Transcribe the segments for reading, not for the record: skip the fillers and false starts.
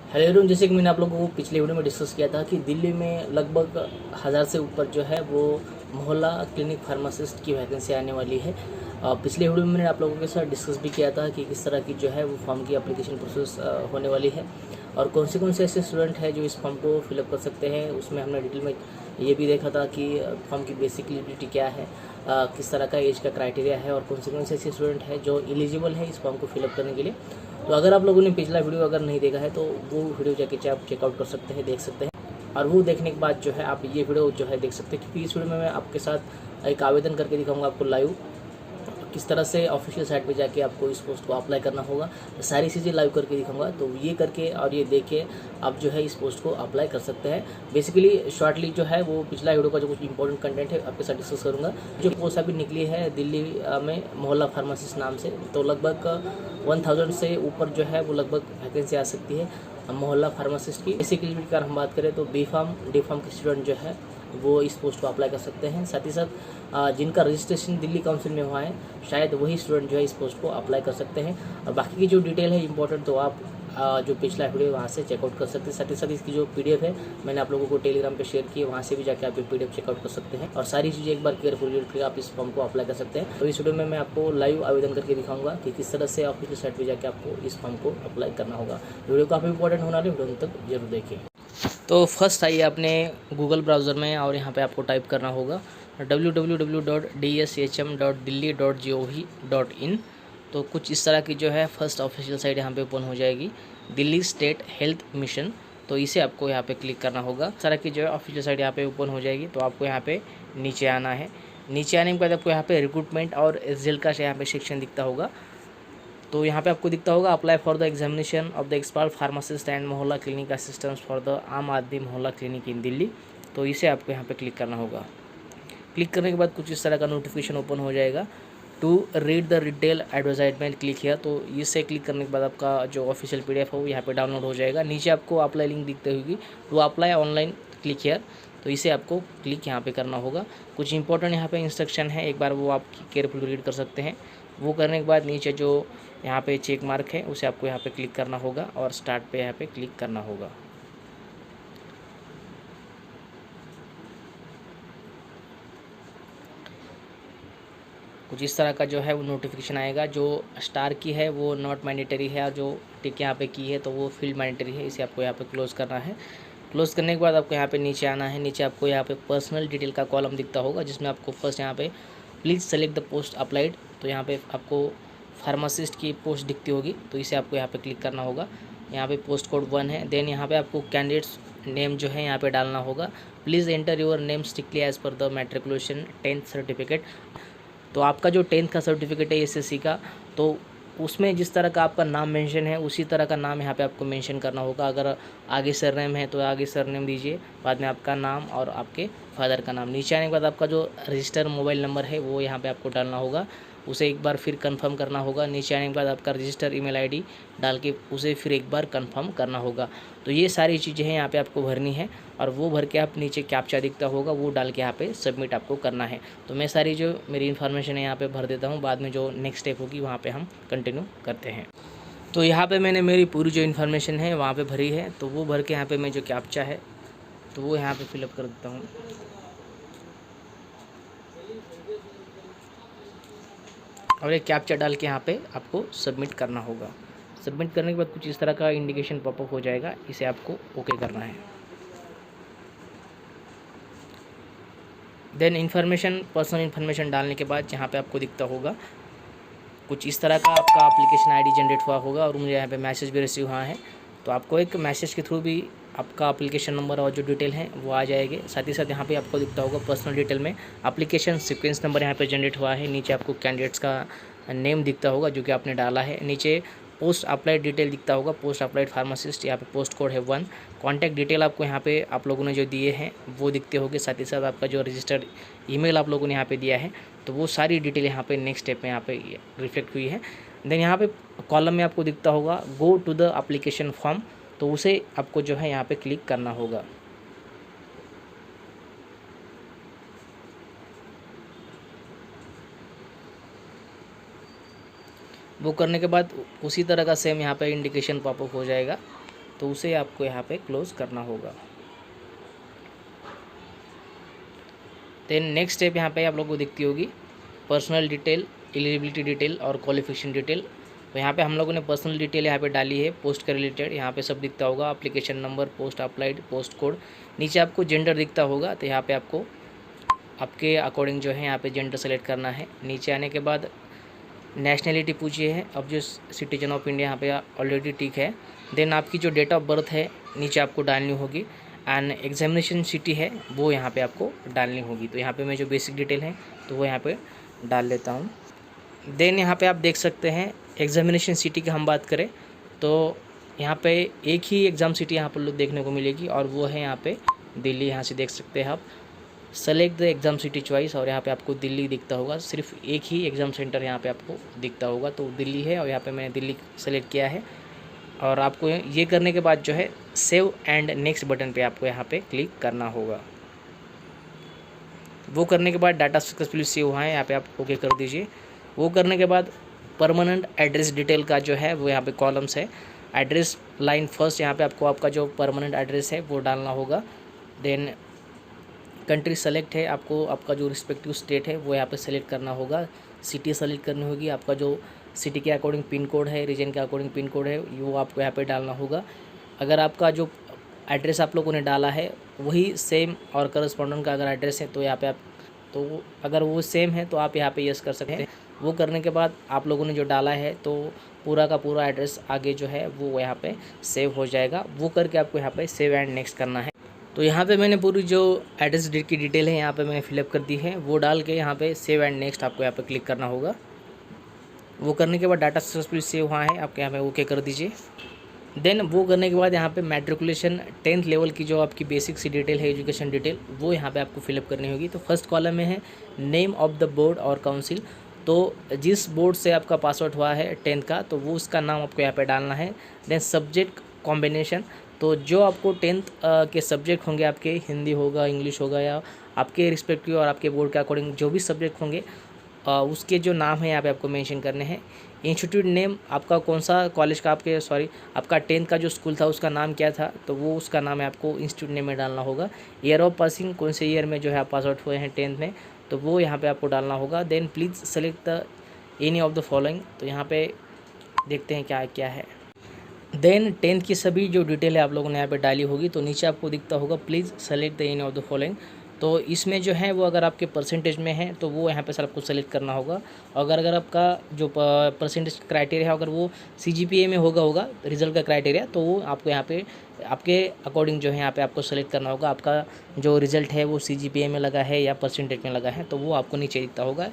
Hello everyone, जैसे कि मैंने आप लोगों को पिछले वीडियो में डिस्कस किया था कि दिल्ली में लगभग 1000 से ऊपर जो है वो मोहल्ला क्लिनिक फार्मासिस्ट की वैकेंसी आने वाली है। पिछले वीडियो में मैंने आप लोगों के साथ डिस्कस भी किया था कि किस तरह की जो है वो फॉर्म की एप्लीकेशन प्रोसेस होने वाली है और कौन से ऐसे स्टूडेंट हैं जो इस फॉर्म को फिलअप कर सकते हैं। उसमें हमने डिटेल में ये भी देखा था कि फॉर्म की बेसिक एलिजिबिलिटी क्या है, किस तरह का एज का क्राइटेरिया है और कौन से ऐसे स्टूडेंट हैं जो एलिजिबल है इस फॉर्म को फिलअप करने के लिए। तो अगर आप लोगों ने पिछला वीडियो अगर नहीं देखा है तो वो वीडियो जाके आप चेकआउट कर सकते हैं, देख सकते हैं। और वो देखने के बाद जो है आप ये वीडियो जो है देख सकते हैं, क्योंकि इस वीडियो में मैं आपके साथ एक आवेदन करके दिखाऊंगा आपको लाइव किस तरह से ऑफिशियल साइट पे जाके आपको इस पोस्ट को अप्लाई करना होगा। सारी चीज़ें लाइव करके दिखाऊंगा, तो ये करके और ये देख के आप जो है इस पोस्ट को अप्लाई कर सकते हैं। बेसिकली शॉर्टली जो है वो पिछला वीडियो का जो कुछ इंपॉर्टेंट कंटेंट है आपके साथ डिस्कस करूँगा। जो पोस्ट अभी निकली है दिल्ली में मोहल्ला फार्मासिस्ट नाम से, तो लगभग 1000 से ऊपर जो है वो लगभग वैकेंसी आ सकती है मोहल्ला फार्मासिस्ट की। बेसिकली अगर हम बात करें तो बी फार्म डी फार्म के स्टूडेंट जो है वो इस पोस्ट को अप्लाई कर सकते हैं। साथ ही साथ जिनका रजिस्ट्रेशन दिल्ली काउंसिल में हुआ है शायद वही स्टूडेंट जो है इस पोस्ट को अप्लाई कर सकते हैं। और बाकी की जो डिटेल है इंपॉर्टेंट, तो आप जो पिछला वीडियो वहाँ से चेकआउट कर सकते हैं। साथ ही साथ इसकी जो पीडीएफ है मैंने आप लोगों को टेलीग्राम पे शेयर की है, वहाँ से भी जाके आप ये पीडीएफ चेकआउट कर सकते हैं और सारी चीज़ें एक बार केयरफुली रीड करके आप इस फॉर्म को अप्लाई कर सकते हैं। तो इस वीडियो में मैं आपको लाइव आवेदन करके दिखाऊंगा कि किस तरह से ऑफिशियल साइट पर जाके आपको इस फॉर्म को अप्लाई करना होगा। वीडियो काफ़ी इंपॉर्टेंट होना है, वीडियो तक जरूर देखें। तो फर्स्ट आइए अपने गूगल ब्राउज़र में और यहाँ पे आपको टाइप करना होगा www.dshhm.delhi.gov.in। तो कुछ इस तरह की जो है फर्स्ट ऑफिशियल साइट यहाँ पे ओपन हो जाएगी, दिल्ली स्टेट हेल्थ मिशन। तो इसे आपको यहाँ पे क्लिक करना होगा। इस तरह की जो है ऑफिशियल साइट यहाँ पे ओपन हो जाएगी। तो आपको यहाँ पे नीचे आना है। नीचे आने के बाद आपको यहाँ पे रिक्रूटमेंट और रिजल्ट का यहाँ पे सेक्शन दिखता होगा। तो यहाँ पे आपको दिखता होगा apply for the examination of the expert pharmacist and मोहल्ला क्लिनिक असिस्टेंट फॉर द आम आदमी मोहल्ला क्लिनिक इन दिल्ली। तो इसे आपको यहाँ पे क्लिक करना होगा। क्लिक करने के बाद कुछ इस तरह का नोटिफिकेशन ओपन हो जाएगा। To read the detail advertisement click किया, तो इसे क्लिक करने के बाद आपका जो ऑफिशियल पीडीएफ है वो यहाँ पे डाउनलोड हो जाएगा। नीचे आपको अप्लाई लिंक दिखते होगी, to apply online click here. तो इसे आपको क्लिक यहाँ पे करना होगा। कुछ इंपॉर्टेंट यहाँ पे इंस्ट्रक्शन है, एक बार वो आप केयरफुली रीड कर सकते हैं। वो करने के बाद नीचे जो यहाँ पे चेक मार्क है उसे आपको यहाँ पे क्लिक करना होगा और स्टार्ट पे यहाँ पे क्लिक करना होगा। कुछ इस तरह का जो है वो नोटिफिकेशन आएगा। जो स्टार की है वो नॉट मैंडेटरी है और जो टिक यहाँ पे की है तो वो फील्ड मैंडेटरी है। इसे आपको यहाँ पे क्लोज़ करना है। क्लोज़ करने के बाद आपको यहाँ पे नीचे आना है। नीचे आपको यहाँ पे पर्सनल डिटेल का कॉलम दिखता होगा, जिसमें आपको फर्स्ट यहाँ पे please select the post applied. तो यहाँ पे आपको फार्मासिस्ट की पोस्ट दिखती होगी, तो इसे आपको यहाँ पे क्लिक करना होगा। यहाँ पे पोस्ट कोड 1 है। देन यहाँ पे आपको कैंडिडेट्स नेम जो है यहाँ पे डालना होगा। Please enter your name strictly as per the matriculation 10th certificate. तो आपका जो 10th का सर्टिफिकेट है एसएससी का, तो उसमें जिस तरह का आपका नाम मेंशन है उसी तरह का नाम यहाँ पे आपको मेंशन करना होगा। अगर आगे सरनेम है तो आगे सरनेम दीजिए, बाद में आपका नाम और आपके फादर का नाम। नीचे आने के बाद आपका जो रजिस्टर मोबाइल नंबर है वो यहाँ पे आपको डालना होगा, उसे एक बार फिर कंफर्म करना होगा। नीचे आने के बाद आपका रजिस्टर ईमेल आईडी डाल के उसे फिर एक बार कंफर्म करना होगा। तो ये सारी चीज़ें हैं यहाँ पे आपको भरनी है और वो भर के आप नीचे कैप्चा दिखता होगा वो डाल के यहाँ पे सबमिट आपको करना है। तो मैं सारी जो मेरी इन्फॉर्मेशन है यहाँ पे भर देता हूँ, बाद में जो नेक्स्ट स्टेप होगी वहाँ पे हम कंटिन्यू करते हैं। तो यहाँ पे मैंने मेरी पूरी जो इन्फॉर्मेशन है वहाँ पे भरी है, तो वो भर के यहाँ पे मैं जो कैप्चा है तो वो यहाँ पे फिलअप कर देता हूँ। और एक कैप्चा डाल के यहाँ पे आपको सबमिट करना होगा। सबमिट करने के बाद कुछ इस तरह का इंडिकेशन पॉपअप हो जाएगा, इसे आपको ओके करना है। देन इन्फॉर्मेशन, पर्सनल इन्फॉर्मेशन डालने के बाद यहाँ पे आपको दिखता होगा कुछ इस तरह का आपका एप्लीकेशन आईडी जनरेट हुआ होगा और मुझे यहाँ पे मैसेज भी रिसीव हुआ है। तो आपको एक मैसेज के थ्रू भी आपका एप्लीकेशन नंबर और जो डिटेल है वो आ जाएंगे। साथ ही साथ यहाँ पे आपको दिखता होगा पर्सनल डिटेल में एप्लीकेशन सीक्वेंस नंबर यहाँ पे जनरेट हुआ है। नीचे आपको कैंडिडेट्स का नेम दिखता होगा जो कि आपने डाला है। नीचे पोस्ट अप्लाइड डिटेल दिखता होगा, पोस्ट अप्लाइड फार्मासिस्ट, यहाँ पे पोस्ट कोड है 1। कॉन्टैक्ट डिटेल आपको यहाँ पे आप लोगों ने जो दिए हैं वो दिखते होंगे। साथ ही साथ आपका जो रजिस्टर्ड ईमेल आप लोगों ने यहाँ पे दिया है तो वो सारी डिटेल यहाँ पे नेक्स्ट स्टेप में यहाँ पे रिफ्लेक्ट हुई है। देन यहाँ पे कॉलम में आपको दिखता होगा go to the application form, तो उसे आपको जो है यहाँ पे क्लिक करना होगा। वो करने के बाद उसी तरह का सेम यहाँ पे इंडिकेशन पॉपअप हो जाएगा। तो उसे आपको यहाँ पे क्लोज़ करना होगा। देन नेक्स्ट स्टेप यहाँ पे आप लोगों को दिखती होगी पर्सनल डिटेल, एलिजिबिलिटी डिटेल और क्वालिफिकेशन डिटेल। तो यहाँ पे हम लोगों ने पर्सनल डिटेल यहाँ पे डाली है, पोस्ट के रिलेटेड यहाँ पे सब दिखता होगा, application number, post applied, post code. नीचे आपको जेंडर दिखता होगा, तो यहाँ पे आपको आपके अकॉर्डिंग जो है यहाँ पे जेंडर सेलेक्ट करना है। नीचे आने के बाद नेशनलिटी पूछिए है, अब जो सिटीजन ऑफ इंडिया यहाँ पे ऑलरेडी टिक है। देन आपकी जो डेट ऑफ बर्थ है नीचे आपको डालनी होगी, एंड एग्जामिनेशन सिटी है वो यहाँ पे आपको डालनी होगी। तो यहाँ पे मैं जो बेसिक डिटेल है तो वो यहाँ पे डाल लेता हूँ। देन यहाँ पे आप देख सकते हैं एग्जामिनेशन सिटी की हम बात करें तो यहाँ पे एक ही एग्ज़ाम सिटी यहाँ पर देखने को मिलेगी और वो है यहाँ पे दिल्ली। यहाँ से देख सकते हैं आप, select the exam city choice, और यहाँ पे आपको दिल्ली दिखता होगा। सिर्फ एक ही एग्ज़ाम सेंटर यहाँ पे आपको दिखता होगा, तो दिल्ली है और यहाँ पे मैंने दिल्ली सेलेक्ट किया है। और आपको ये करने के बाद जो है सेव एंड नेक्स्ट बटन पे आपको यहाँ पे क्लिक करना होगा। वो करने के बाद डाटा सक्सेसफुली सेव हुआ है, यहाँ पे आप ओके कर दीजिए। वो करने के बाद परमानेंट एड्रेस डिटेल का जो है वो यहाँ पे कॉलम्स है। एड्रेस लाइन फर्स्ट, यहाँ पे आपको आपका जो परमानेंट एड्रेस है वो डालना होगा। देन कंट्री सेलेक्ट है, आपको आपका जो रिस्पेक्टिव स्टेट है वो यहाँ पे सेलेक्ट करना होगा। सिटी सेलेक्ट करनी होगी, आपका जो सिटी के अकॉर्डिंग पिन कोड है, रीजन के अकॉर्डिंग पिन कोड है, वो आपको यहाँ पे डालना होगा। अगर आपका जो एड्रेस आप लोगों ने डाला है वही सेम और करस्पॉन्डेंट का अगर एड्रेस है तो यहाँ पे आप, तो अगर वो सेम है तो आप यहाँ पे यस कर सकते हैं। वो करने के बाद आप लोगों ने जो डाला है तो पूरा का पूरा एड्रेस आगे जो है वो यहाँ पे सेव हो जाएगा। वो करके आपको यहाँ पे सेव एंड नेक्स्ट करना है। तो यहाँ पे मैंने पूरी जो एड्रेस की डिटेल है यहाँ पे मैंने फिलअप कर दी है, वो डाल के यहाँ पे सेव एंड नेक्स्ट आपको यहाँ पे क्लिक करना होगा। वो करने के बाद डाटा सक्सेसफुली सेव हुआ है, आपके यहाँ पे ओके कर दीजिए। देन वो करने के बाद यहाँ पे मैट्रिकुलेशन 10th लेवल की जो आपकी बेसिक सी डिटेल है, एजुकेशन डिटेल, वो यहाँ पे आपको फिलअप करनी होगी। तो फर्स्ट कॉलम में है नेम ऑफ द बोर्ड और काउंसिल, तो जिस बोर्ड से आपका पास आउट हुआ है 10th का तो वो उसका नाम आपको यहाँ पे डालना है। देन सब्जेक्ट कॉम्बिनेशन, तो जो आपको 10th के सब्जेक्ट होंगे आपके, हिंदी होगा, इंग्लिश होगा, या आपके रिस्पेक्टिव और आपके बोर्ड के अकॉर्डिंग जो भी सब्जेक्ट होंगे उसके जो नाम है यहाँ पे आपको मेंशन करने हैं। इंस्टीट्यूट नेम, आपका कौन सा कॉलेज का आपका 10th का जो स्कूल था उसका नाम क्या था, तो वो उसका नाम है आपको इंस्टीट्यूट नेम में डालना होगा। ईयर ऑफ पासिंग, कौन से ईयर में जो है आप पास आउट हुए हैं 10th में, तो वो यहाँ पे आपको डालना होगा। Then please select the any of the following, तो यहाँ पे देखते हैं क्या क्या है। देन 10th की सभी जो डिटेल है आप लोगों ने यहाँ पे डाली होगी, तो नीचे आपको दिखता होगा please select the any of the following. तो इसमें जो है वो अगर आपके परसेंटेज में है तो वो यहाँ पे सर आपको सेलेक्ट करना होगा। अगर आपका जो परसेंटेज क्राइटेरिया है अगर वो CGPA में होगा रिजल्ट का क्राइटेरिया, तो वो आपको यहाँ पे आपके अकॉर्डिंग जो है यहाँ पे आपको सेलेक्ट करना होगा। आपका जो रिजल्ट है वो CGPA में लगा है या परसेंटेज में लगा है, तो वो आपको नीचे दिखता होगा।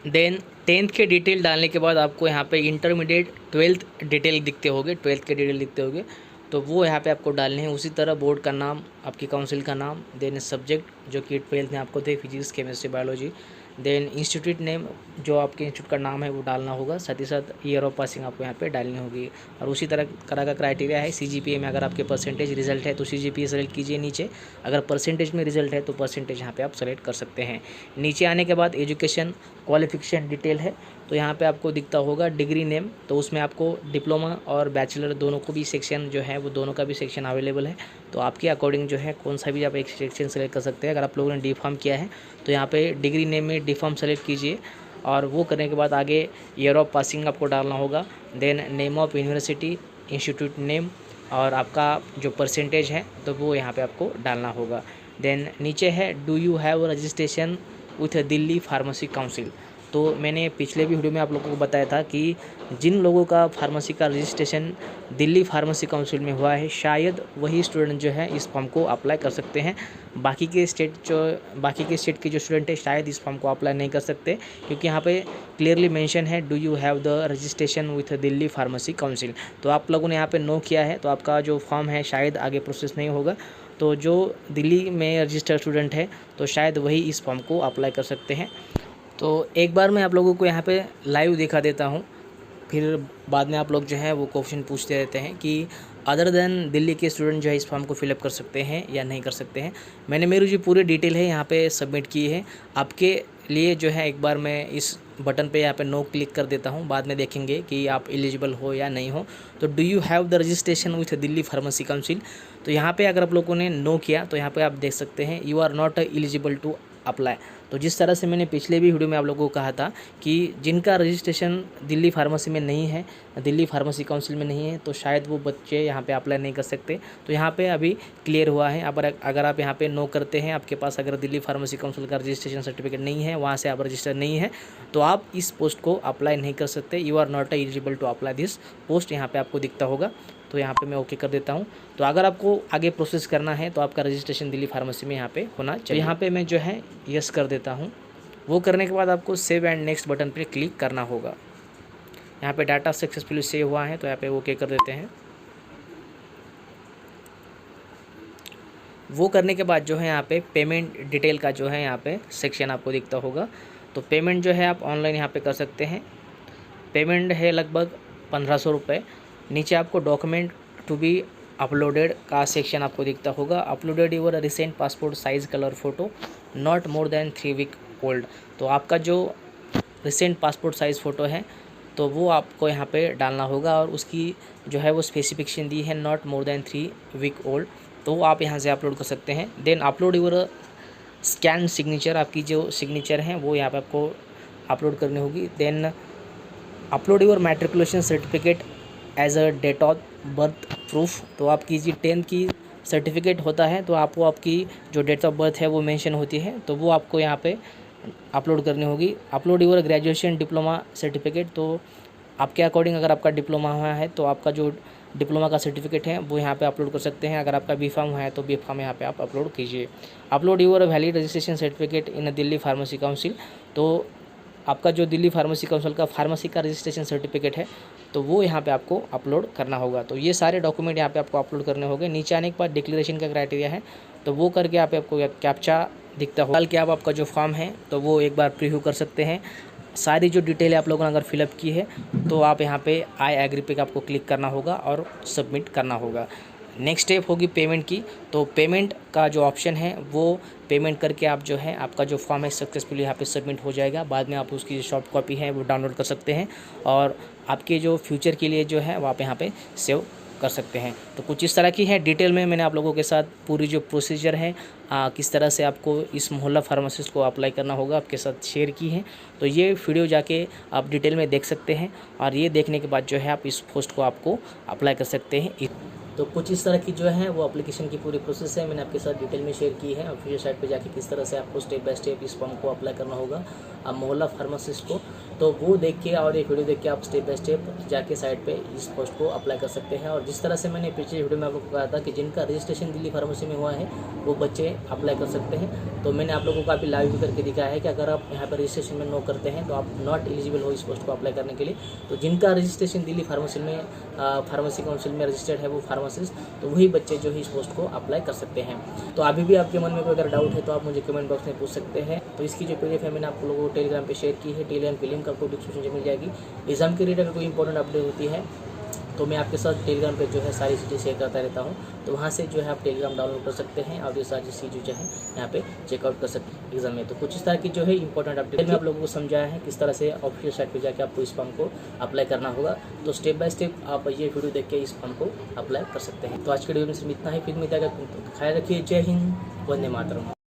देन 10th के डिटेल डालने के बाद आपको यहाँ पे इंटरमीडिएट 12th डिटेल दिखते होंगे, 12th के डिटेल दिखते होंगे, तो वो यहाँ पे आपको डालने हैं। उसी तरह बोर्ड का नाम, आपकी काउंसिल का नाम, देन सब्जेक्ट जो कि 12th में आपको थे, physics, chemistry, biology. Then institute name, जो आपके इंस्टीट्यूट का नाम है वो डालना होगा। साथ ही साथ ईयर ऑफ पासिंग आपको यहाँ पे डालनी होगी। और उसी तरह का क्राइटेरिया है CGPA में, अगर आपके परसेंटेज रिजल्ट है तो CGPA सेलेक्ट कीजिए नीचे, अगर परसेंटेज में रिजल्ट है तो परसेंटेज यहाँ पे आप सेलेक्ट कर सकते हैं। नीचे आने के बाद एजुकेशन क्वालिफिकेशन डिटेल है, तो यहाँ पे आपको दिखता होगा डिग्री नेम, तो उसमें आपको डिप्लोमा और बैचलर दोनों को भी सेक्शन जो है वो दोनों का भी सेक्शन अवेलेबल है। तो आपके अकॉर्डिंग जो है कौन सा भी आप एक सेक्शन सेलेक्ट कर सकते हैं। अगर आप लोगों ने D.Pharm किया है तो यहाँ पे डिग्री नेम में D.Pharm सेलेक्ट कीजिए। और वो करने के बाद आगे ईयर ऑफ पासिंग आपको डालना होगा। Then name of university, institute name और आपका जो परसेंटेज है तो वो यहाँ पे आपको डालना होगा। देन नीचे है do you have registration with Delhi pharmacy council. तो मैंने पिछले भी वीडियो में आप लोगों को बताया था कि जिन लोगों का फार्मेसी का रजिस्ट्रेशन दिल्ली फार्मेसी काउंसिल में हुआ है शायद वही स्टूडेंट जो है इस फॉर्म को अप्लाई कर सकते हैं। बाकी के स्टेट के जो स्टूडेंट है शायद इस फॉर्म को अप्लाई नहीं कर सकते, क्योंकि यहाँ पे क्लियरली मेंशन है do you have the registration with Delhi pharmacy council. तो आप लोगों ने यहाँ पे नो किया है तो आपका जो फॉर्म है शायद आगे प्रोसेस नहीं होगा। तो जो दिल्ली में रजिस्टर्ड स्टूडेंट है तो शायद वही इस फॉर्म को अप्लाई कर सकते हैं। तो एक बार मैं आप लोगों को यहाँ पे लाइव दिखा देता हूँ, फिर बाद में आप लोग जो है वो क्वेश्चन पूछते रहते हैं कि अदर देन दिल्ली के स्टूडेंट जो है इस फॉर्म को फिलअप कर सकते हैं या नहीं कर सकते हैं। मैंने मेरी जो पूरी डिटेल है यहाँ पे सबमिट की है। आपके लिए जो है एक बार मैं इस बटन पे यहाँ पे नो क्लिक कर देता हूँ, बाद में देखेंगे कि आप एलिजिबल हो या नहीं हो। तो do you have the registration with Delhi pharmacy council, तो यहाँ पे अगर आप लोगों ने नो किया तो यहाँ पे आप देख सकते हैं you are not eligible to apply. तो जिस तरह से मैंने पिछले भी वीडियो में आप लोगों को कहा था कि जिनका रजिस्ट्रेशन दिल्ली फार्मेसी में नहीं है, दिल्ली फार्मेसी काउंसिल में नहीं है, तो शायद वो बच्चे यहाँ पे अप्लाई नहीं कर सकते। तो यहाँ पे अभी क्लियर हुआ है। अगर आप यहाँ पे नो करते हैं, आपके पास अगर दिल्ली फार्मेसी काउंसिल का रजिस्ट्रेशन सर्टिफिकेट नहीं है, वहाँ से आप रजिस्टर नहीं है, तो आप इस पोस्ट को अप्लाई नहीं कर सकते। You are not eligible to apply this post, यहाँ पे आपको दिखता होगा। तो यहाँ पे मैं ओके कर देता हूँ। तो अगर आपको आगे प्रोसेस करना है तो आपका रजिस्ट्रेशन दिल्ली फार्मेसी में यहाँ पे होना चाहिए। तो यहाँ पे मैं जो है यस कर देता हूँ। वो करने के बाद आपको सेव एंड नेक्स्ट बटन पे क्लिक करना होगा। यहाँ पे डाटा सक्सेसफुली सेव हुआ है, तो यहाँ पे ओके कर देते हैं। वो करने के बाद जो है यहाँ पे पेमेंट डिटेल का जो है यहाँ पे सेक्शन आपको दिखता होगा। तो पेमेंट जो है आप ऑनलाइन यहाँ पे कर सकते हैं। पेमेंट है लगभग 1500 रुपये। नीचे आपको डॉक्यूमेंट टू बी अपलोडेड का सेक्शन आपको दिखता होगा। Uploaded your recent passport size colour photo not more than 3 week old. तो आपका जो रिसेंट पासपोर्ट साइज़ फ़ोटो है तो वो आपको यहाँ पे डालना होगा, और उसकी जो है वो स्पेसिफिकेशन दी है not more than 3 week old. तो आप यहाँ से अपलोड कर सकते हैं। Then upload your scan signature, आपकी जो सिग्नेचर हैं वो यहाँ पे आपको अपलोड करनी होगी। Then upload your matriculation certificate as a date of birth proof. तो आपकी जी 10th की सर्टिफिकेट होता है तो आपको आपकी जो डेट ऑफ बर्थ है वो मेंशन होती है, तो वो आपको यहाँ पे अपलोड करनी होगी। Upload your graduation diploma certificate, तो आपके अकॉर्डिंग अगर आपका डिप्लोमा हुआ है तो आपका जो डिप्लोमा का सर्टिफिकेट है वो यहाँ पे अपलोड कर सकते हैं। अगर आपका B.Pharm हुआ है तो B.Pharm यहाँ पे आप अपलोड कीजिए। Upload your valid registration certificate in Delhi pharmacy council, तो आपका जो दिल्ली फार्मेसी काउंसिल का फार्मेसी का रजिस्ट्रेशन सर्टिफिकेट है तो वो यहाँ पे आपको अपलोड करना होगा। तो ये सारे डॉक्यूमेंट यहाँ पे आपको अपलोड करने होंगे। नीचे आने के बाद डिक्लेरेशन का क्राइटेरिया है, तो वो करके यहाँ पे आपको कैप्चा दिखता होगा कि आप आपका जो फॉर्म है तो वो एक बार प्रीव्यू कर सकते हैं। सारी जो डिटेल आप लोगों ने अगर फिलअप की है तो आप यहाँ पे आई एग्री पे आपको क्लिक करना होगा और सबमिट करना होगा। नेक्स्ट स्टेप होगी पेमेंट की। तो पेमेंट का जो ऑप्शन है वो पेमेंट करके आप जो है आपका जो फॉर्म है सक्सेसफुली यहाँ पे सबमिट हो जाएगा। बाद में आप उसकी जो सॉफ्ट कॉपी है वो डाउनलोड कर सकते हैं और आपके जो फ्यूचर के लिए जो है वो आप यहाँ पे सेव कर सकते हैं। तो कुछ इस तरह की है डिटेल में मैंने आप लोगों के साथ पूरी जो प्रोसीजर है किस तरह से आपको इस मोहल्ला फार्मासिस्ट को अप्लाई करना होगा आपके साथ शेयर की है। तो ये वीडियो जाके आप डिटेल में देख सकते हैं, और ये देखने के बाद जो है आप इस पोस्ट को आपको अप्लाई कर सकते हैं। तो कुछ इस तरह की जो है वो एप्लीकेशन की पूरी प्रोसेस है, मैंने आपके साथ डिटेल में शेयर की है। ऑफिशियल साइट पे जाके किस तरह से आपको स्टेप बाय स्टेप इस फॉर्म को अप्लाई करना होगा अब मोहल्ला फार्मासिस्ट को, तो वो देख के और एक वीडियो देख के आप स्टेप बाय स्टेप जाके साइट पे इस पोस्ट को अप्लाई कर सकते हैं। और जिस तरह से मैंने पिछले वीडियो में आप लोगों को कहा था कि जिनका रजिस्ट्रेशन दिल्ली फार्मेसी में हुआ है वो बच्चे अप्लाई कर सकते हैं, तो मैंने आप लोगों को अभी लाइव भी करके दिखाया है कि अगर आप यहाँ पर रजिस्ट्रेशन में नो करते हैं तो आप नॉट एलिजिबल हो इस पोस्ट को अप्लाई करने के लिए। तो जिनका रजिस्ट्रेशन दिल्ली फार्मेसी में फार्मेसी काउंसिल में रजिस्टर्ड है वो फार्मासिस्ट, तो वही बच्चे जो है इस पोस्ट को अप्लाई कर सकते हैं। तो अभी भी आपके मन में कोई अगर डाउट है तो आप मुझे कमेंट बॉक्स में पूछ सकते हैं। तो इसकी जो PDF है मैंने आप लोगों को टेलीग्राम पे शेयर की है, टेलीग्राम की लिंक आपको डिस्क्रिप्शन में मिल जाएगी। एग्जाम के रिलेटेड अगर कोई इंपॉर्टेंट अपडेट होती है तो मैं आपके साथ टेलीग्राम पे जो है सारी चीज़ें शेयर करता रहता हूँ, तो वहाँ से जो है आप टेलीग्राम डाउनलोड कर सकते हैं और ये सारी चीज़ें जो है यहाँ पे चेकआउट कर सकते हैं एग्जाम में। तो कुछ इस तरह की जो है इंपॉर्टेंट अपडेट मैं आप लोगों को समझाया है किस तरह से ऑफिशियल साइट पे जाके आपको इस फॉर्म को अप्लाई करना होगा। तो स्टेप बाय स्टेप आप ये वीडियो देख के इस फॉर्म को अप्लाई कर सकते हैं। तो आज के वीडियो में सिर्फ इतना ही, फिर मिलता है, ख्याल रखिए। जय हिंद, वंदे मातरम।